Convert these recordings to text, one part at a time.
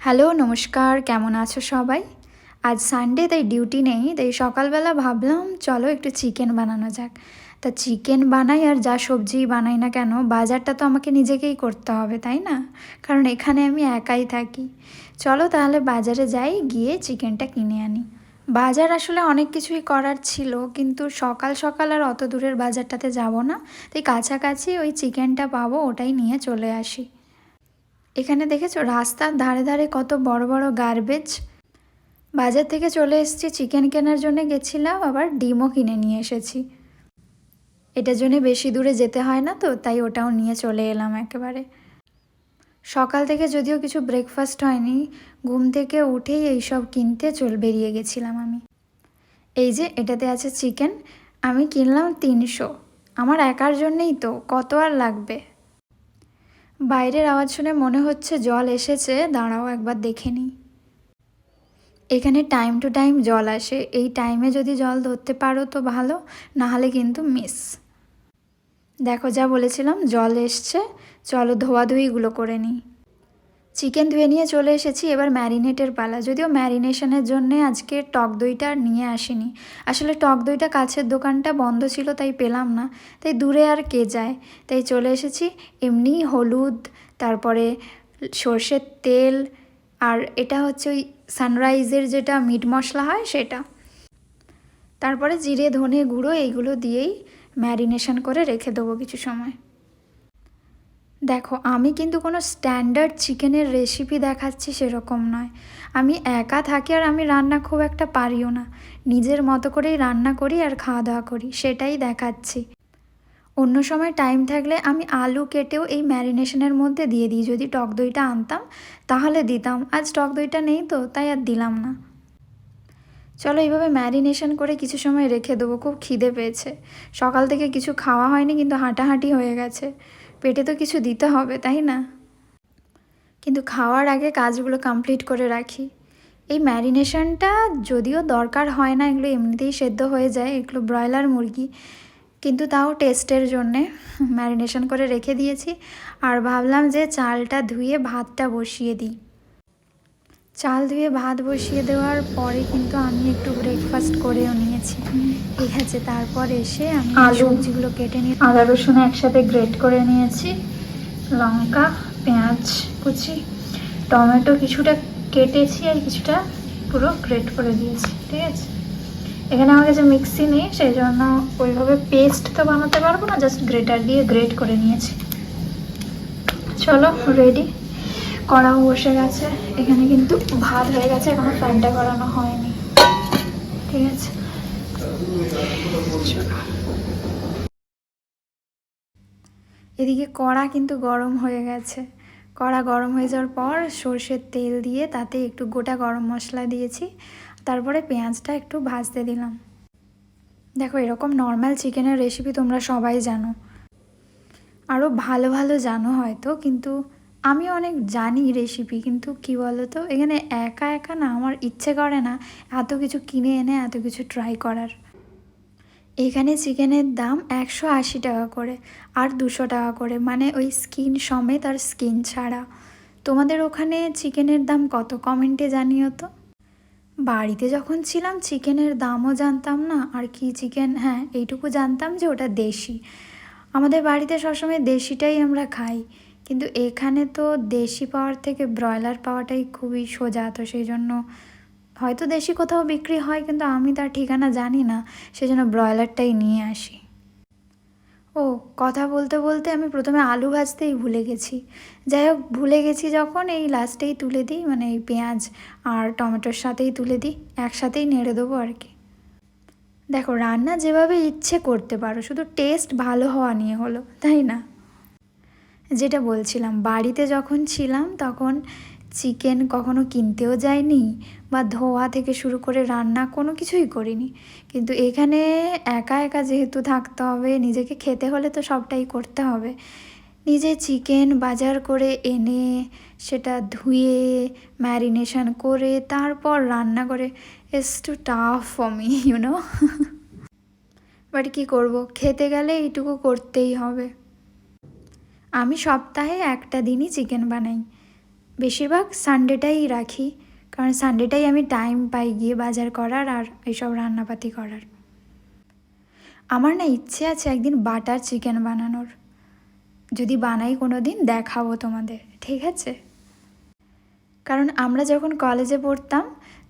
Hello, নমস্কার। কেমন আছো সবাই? আজ সানডে তাই ডিউটি নেই, তাই সকালবেলা ভাবলাম চলো একটু চিকেন বানানো যাক। তা চিকেন বানাই আর যা সবজি বানাই না কেন, বাজারটা তো আমাকে নিজেকেই করতে হবে, তাই না? কারণ এখানে আমি একাই থাকি। চলো তাহলে বাজারে যাই, গিয়ে চিকেনটা কিনে আনি। বাজার আসলে অনেক কিছুই করার ছিল, কিন্তু সকাল সকাল আর অত দূরের বাজারটাতে যাব না, তাই কাছাকাছি ওই চিকেনটা পাবো ওটাই নিয়ে চলে আসি। এখানে দেখেছো রাস্তার ধারে ধারে কত বড় বড় গার্বেজ। বাজার থেকে চলে এসেছি, চিকেন কেনার জন্য গেছিলাম, আবার ডিমও কিনে নিয়ে এসেছি। এটার জন্য বেশি দূরে যেতে হয় না তো, তাই ওটাও নিয়ে চলে এলাম একেবারে। সকাল থেকে যদিও কিছু ব্রেকফাস্ট হয়নি, ঘুম থেকে উঠেই এইসব কিনতে বেরিয়ে গেছিলাম আমি। এই যে এটাতে আছে চিকেন, আমি কিনলাম 300। আমার একার জন্যেই তো, কত আর লাগবে। বাইরের আওয়াজ শুনে মনে হচ্ছে জল এসেছে, দাঁড়াও একবার দেখে নিই। এখানে টাইম টু টাইম জল আসে, এই টাইমে যদি জল ধরতে পারো তো ভালো, নাহলে কিন্তু মিস। দেখো যা বলেছিলাম, জল এসছে, চলো ধোয়াধুয়িগুলো করে নিই। চিকেন ধুয়ে নিয়ে চলে এসেছি, এবার ম্যারিনেটের পালা। যদিও ম্যারিনেশনের জন্যে আজকে টক দইটা আর নিয়ে আসিনি। আসলে টক দইটা কাছের দোকানটা বন্ধ ছিল, তাই পেলাম না, তাই দূরে আর কে যায়, তাই চলে এসেছি এমনি হলুদ, তারপরে সর্ষের তেল, আর এটা হচ্ছে ওই সানরাইজের যেটা মিট মশলা হয় সেটা, তারপরে জিরে ধনে গুঁড়ো, এইগুলো দিয়েই ম্যারিনেশন করে রেখে দেবো কিছু সময়। দেখো আমি কিন্তু কোনো স্ট্যান্ডার্ড চিকেনের রেসিপি দেখাচ্ছি সেরকম নয়। আমি একা থাকি আর আমি রান্না খুব একটা পারিও না, নিজের মতো করেই রান্না করি আর খাওয়া দাওয়া করি, সেটাই দেখাচ্ছি। অন্য সময় টাইম থাকলে আমি আলু কেটেও এই ম্যারিনেশনের মধ্যে দিয়ে দিই, যদি টক দইটা আনতাম তাহলে দিতাম, আজ টক দইটা নেই তো তাই আর দিলাম না। চলো এইভাবে ম্যারিনেশন করে কিছু সময় রেখে দেবো, খুব খিদে পেয়েছে। সকাল থেকে কিছু খাওয়া হয়নি, কিন্তু হাঁটাহাঁটি হয়ে গেছে, পেটে তো কিছু দিতে হবে তাই না? কিন্তু খাওয়ার আগে কাজগুলো কমপ্লিট করে রাখি। এই ম্যারিনেশনটা যদিও দরকার হয় না, এগুলো এমনিতেই সেদ্ধ হয়ে যায়, এগুলো ব্রয়লার মুরগি, কিন্তু তাও টেস্টের জন্যে ম্যারিনেশন করে রেখে দিয়েছি। আর ভাবলাম যে চালটা ধুয়ে ভাতটা বসিয়ে দিই। চাল ধুয়ে ভাত বসিয়ে দেওয়ার পরে কিন্তু আমি একটু ব্রেকফাস্ট করেও নিয়েছি। ঠিক আছে, তারপর এসে আমি সবজিগুলো কেটে নিয়ে আদা রসুন একসাথে গ্রেট করে নিয়েছি, লঙ্কা, পেঁয়াজ কুচি, টমেটো কিছুটা কেটেছি আর কিছুটা পুরো গ্রেট করে দিয়েছি। ঠিক আছে, এখানে আমার কাছে মিক্সি নেই, সেই জন্য ওইভাবে পেস্ট তো বানাতে পারবো না, জাস্ট গ্রেটার দিয়ে গ্রেট করে নিয়েছি। চলো রেডি। কড়াও বসে গেছে, এখানে কিন্তু ভাত হয়ে গেছে, এখনো ফ্যানটা করানো হয়নি। ঠিক আছে, এদিকে কড়া কিন্তু গরম হয়ে গেছে। কড়া গরম হয়ে যাওয়ার পর সর্ষের তেল দিয়ে তাতে একটু গোটা গরম মশলা দিয়েছি, তারপরে পেঁয়াজটা একটু ভাজতে দিলাম। দেখো এরকম নর্মাল চিকেনের রেসিপি তোমরা সবাই জানো, আরও ভালো ভালো জানো হয়তো, কিন্তু আমি অনেক জানি রেসিপি, কিন্তু কি বলো তো, এখানে একা একা না আমার ইচ্ছে করে না এত কিছু কিনে এনে এত কিছু ট্রাই করার। এখানে চিকেনের দাম 180 টাকা করে, আর 200 টাকা করে, মানে ওই স্কিন সমেত আর স্কিন ছাড়া। তোমাদের ওখানে চিকেনের দাম কত কমেন্টে জানিও তো। বাড়িতে যখন ছিলাম চিকেনের দামও জানতাম না, আর কি চিকেন, হ্যাঁ এইটুকু জানতাম যে ওটা দেশি। আমাদের বাড়িতে সবসময় দেশিটাই আমরা খাই, কিন্তু এখানে তো দেশি পাওয়ার থেকে ব্রয়লার পাওয়াটাই খুবই সোজা, তো সেই জন্য হয়তো দেশি কোথাও বিক্রি হয়, কিন্তু আমি তার ঠিকানা জানি না, সেজন্য ব্রয়লারটাই নিয়ে আসি। ও, কথা বলতে বলতে আমি প্রথমে আলু ভাজতেই ভুলে গেছি। যাই হোক, ভুলে গেছি যখন এই লাস্টেই তুলে দিই, মানে এই পেঁয়াজ আর টমেটোর সাথেই তুলে দিই, একসাথেই নেড়ে দেবো আর কি। দেখো রান্না যেভাবে ইচ্ছে করতে পারো, শুধু টেস্ট ভালো হওয়া নিয়ে হলো, তাই না? যেটা বলছিলাম, বাড়িতে যখন ছিলাম তখন চিকেন কখনো কিনতেও যাইনি, বা ধোয়া থেকে শুরু করে রান্না কোনো কিছুই করিনি। কিন্তু এখানে একা একা যেহেতু থাকতে হবে, নিজেকে খেতে হলে তো সবটাই করতে হবে। নিজে চিকেন বাজার করে এনে সেটা ধুয়ে ম্যারিনেশন করে তারপর রান্না করে, it's too tough for me, you know. But কী করবো, খেতে গেলে এইটুকু করতেই হবে। আমি সপ্তাহে একটা দিনই চিকেন বানাই, বেশিরভাগ সানডেটাই রাখি, কারণ সানডেটাই আমি টাইম পাই গিয়ে বাজার করার আর এইসব রান্নাপাতি করার। আমার না ইচ্ছে আছে একদিন বাটার চিকেন বানানোর, যদি বানাই কোনো দিন দেখাবো তোমাদের, ঠিক আছে? কারণ আমরা যখন কলেজে পড়তাম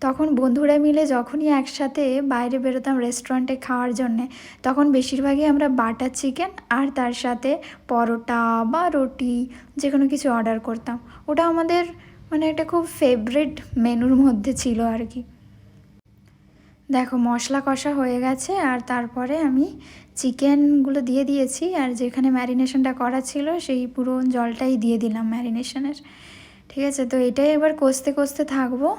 তখন বন্ধুরা মিলে যখনই একসাথে বাইরে বেরোতাম রেস্টুরেন্টে খাওয়ার জন্যে, তখন বেশিরভাগই আমরা বাটার চিকেন আর তার সাথে পরোটা বা রুটি যে কোনো কিছু অর্ডার করতাম। ওটা আমাদের মানে এটা খুব ফেভারিট মেনুর মধ্যে ছিল আর কি। দেখো মশলা কষা হয়ে গেছে আর তারপরে আমি চিকেনগুলো দিয়ে দিয়েছি, আর যেখানে ম্যারিনেশনটা করা ছিল সেই পুরো জলটাই দিয়ে দিলাম ম্যারিনেশনের। ঠিক আছে, তো এটাই এবার কষতে কষতে থাকবো।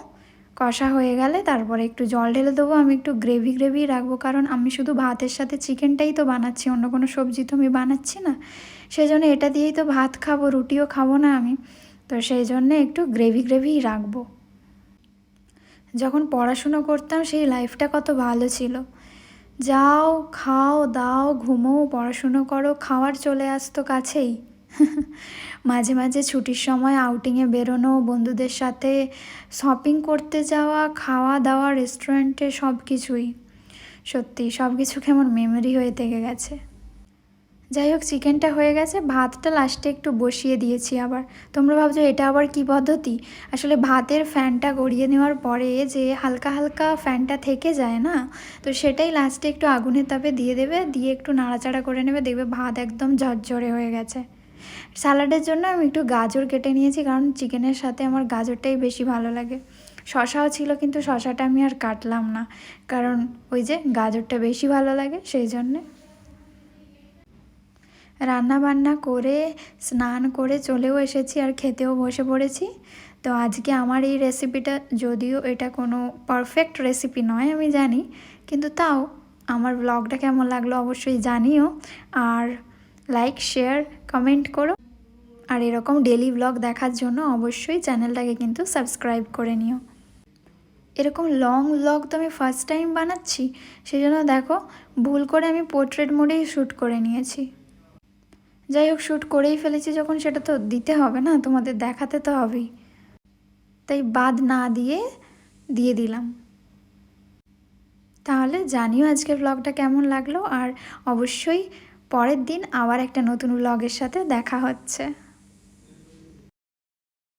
কষা হয়ে গেলে তারপরে একটু জল ঢেলে দেবো। আমি একটু গ্রেভি গ্রেভি রাখবো, কারণ আমি শুধু ভাতের সাথে চিকেনটাই তো বানাচ্ছি, অন্য কোনো সবজি তো আমি বানাচ্ছি না। সেই জন্য এটা দিয়েই তো ভাত খাবো, রুটিও খাবো না আমি, তো সেই জন্যে একটু গ্রেভি গ্রেভিই রাখবো। যখন পড়াশুনো করতাম সেই লাইফটা কত ভালো ছিল। যাও খাও দাও ঘুমোও পড়াশুনো করো, খাওয়ার চলে আসতো কাছেই। মাঝে মাঝে ছুটির সময় আউটিংয়ে বেরোনো, বন্ধুদের সাথে শপিং করতে যাওয়া, খাওয়া দাওয়া রেস্টুরেন্টে, সব কিছুই সত্যি সব কিছু কেমন মেমোরি হয়ে থেকে গেছে। যাই হোক চিকেনটা হয়ে গেছে, ভাতটা লাস্টে একটু বসিয়ে দিয়েছি আবার। তোমরা ভাবছো এটা আবার কি পদ্ধতি? আসলে ভাতের ফ্যানটা গড়িয়ে নেওয়ার পরে যে হালকা হালকা ফ্যানটা থেকে যায় না, তো সেটাই লাস্টে একটু আগুনের তাপে দিয়ে দেবে, দিয়ে একটু নাড়াচাড়া করে নেবে, দেখবে ভাত একদম ঝরঝরে হয়ে গেছে। স্যালাডের জন্য আমি একটু গাজর কেটে নিয়েছি, কারণ চিকেনের সাথে আমার গাজরটাই বেশি ভালো লাগে। শশাও ছিল কিন্তু শশাটা আমি আর কাটলাম না, কারণ ওই যে গাজরটা বেশি ভালো লাগে সেই জন্যে। রান্না বান্না করে স্নান করে চলেও এসেছি আর খেতেও বসে পড়েছি। তো আজকে আমার এই রেসিপিটা, যদিও এটা কোনো পারফেক্ট রেসিপি নয় আমি জানি, কিন্তু তাও আমার ব্লগটা কেমন লাগলো অবশ্যই জানিও, আর লাইক শেয়ার কমেন্ট করো। আর এরকম ডেলি ব্লগ দেখার জন্য অবশ্যই চ্যানেলটাকে কিন্তু সাবস্ক্রাইব করে নিও। এরকম লং ব্লগ তো আমি ফার্স্ট টাইম বানাচ্ছি, সেই জন্য দেখো ভুল করে আমি পোর্ট্রেট মোডেই শ্যুট করে নিয়েছি। যাই হোক শ্যুট করেই ফেলেছি যখন, সেটা তো দিতে হবে না, তোমাদের দেখাতে তো হবেই, তাই বাদ না দিয়ে দিয়ে দিলাম। তাহলে জানিও আজকের ব্লগটা কেমন লাগলো, আর অবশ্যই পরের দিন আবার একটা নতুন ব্লগের সাথে দেখা হচ্ছে।